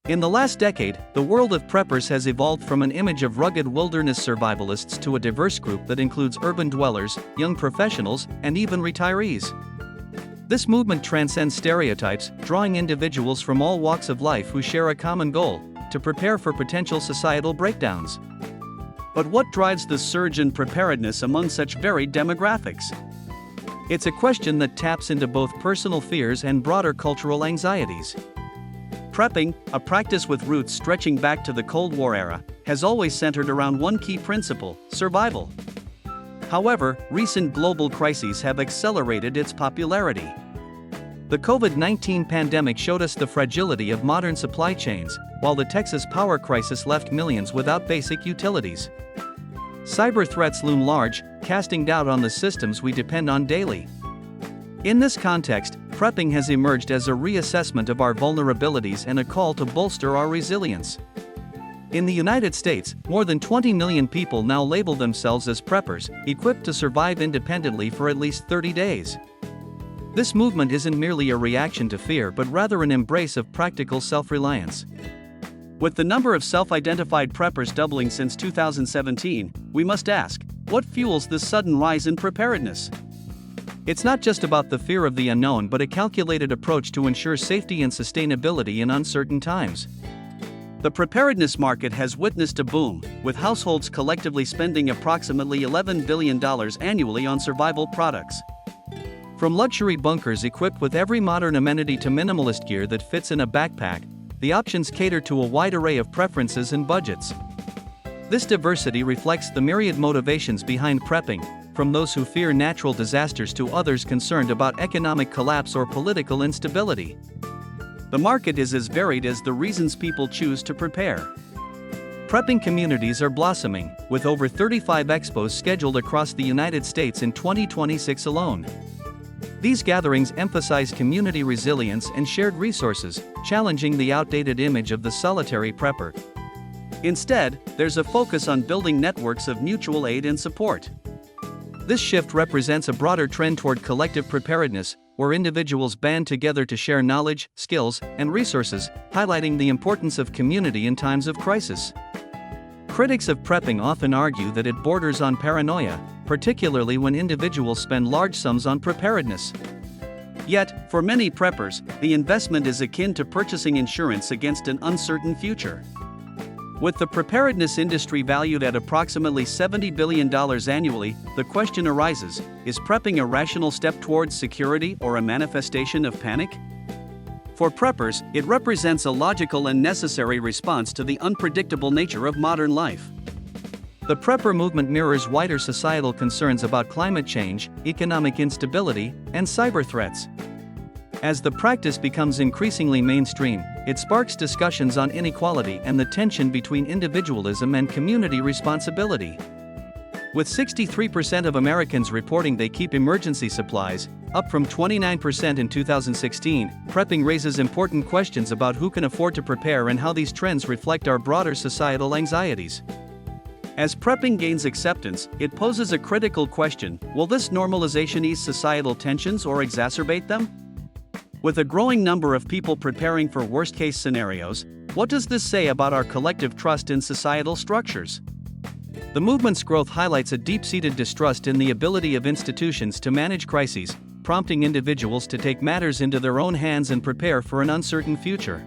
In the last decade, the world of preppers has evolved from an image of rugged wilderness survivalists to a diverse group that includes urban dwellers, young professionals, and even retirees. This movement transcends stereotypes, drawing individuals from all walks of life who share a common goal: to prepare for potential societal breakdowns. But what drives the surge in preparedness among such varied demographics? It's a question that taps into both personal fears and broader cultural anxieties. Prepping, a practice with roots stretching back to the Cold War era, has always centered around one key principle: survival. However, recent global crises have accelerated its popularity. The COVID-19 pandemic showed us the fragility of modern supply chains, while the Texas power crisis left millions without basic utilities. Cyber threats loom large, casting doubt on the systems we depend on daily. In this context, prepping has emerged as a reassessment of our vulnerabilities and a call to bolster our resilience. In the United States, more than 20 million people now label themselves as preppers, equipped to survive independently for at least 30 days. This movement isn't merely a reaction to fear but rather an embrace of practical self-reliance. With the number of self-identified preppers doubling since 2017, we must ask, what fuels this sudden rise in preparedness? It's not just about the fear of the unknown but a calculated approach to ensure safety and sustainability in uncertain times. The preparedness market has witnessed a boom, with households collectively spending approximately $11 billion annually on survival products. From luxury bunkers equipped with every modern amenity to minimalist gear that fits in a backpack, the options cater to a wide array of preferences and budgets. This diversity reflects the myriad motivations behind prepping, from those who fear natural disasters to others concerned about economic collapse or political instability. The market is as varied as the reasons people choose to prepare. Prepping communities are blossoming, with over 35 expos scheduled across the United States in 2026 alone. These gatherings emphasize community resilience and shared resources, challenging the outdated image of the solitary prepper. Instead, there's a focus on building networks of mutual aid and support. This shift represents a broader trend toward collective preparedness, where individuals band together to share knowledge, skills, and resources, highlighting the importance of community in times of crisis. Critics of prepping often argue that it borders on paranoia, particularly when individuals spend large sums on preparedness. Yet, for many preppers, the investment is akin to purchasing insurance against an uncertain future. With the preparedness industry valued at approximately $70 billion annually, the question arises: is prepping a rational step towards security or a manifestation of panic? For preppers, it represents a logical and necessary response to the unpredictable nature of modern life. The prepper movement mirrors wider societal concerns about climate change, economic instability, and cyber threats. As the practice becomes increasingly mainstream, it sparks discussions on inequality and the tension between individualism and community responsibility. With 63% of Americans reporting they keep emergency supplies, up from 29% in 2016, prepping raises important questions about who can afford to prepare and how these trends reflect our broader societal anxieties. As prepping gains acceptance, it poses a critical question: will this normalization ease societal tensions or exacerbate them? With a growing number of people preparing for worst-case scenarios, what does this say about our collective trust in societal structures? The movement's growth highlights a deep-seated distrust in the ability of institutions to manage crises, prompting individuals to take matters into their own hands and prepare for an uncertain future.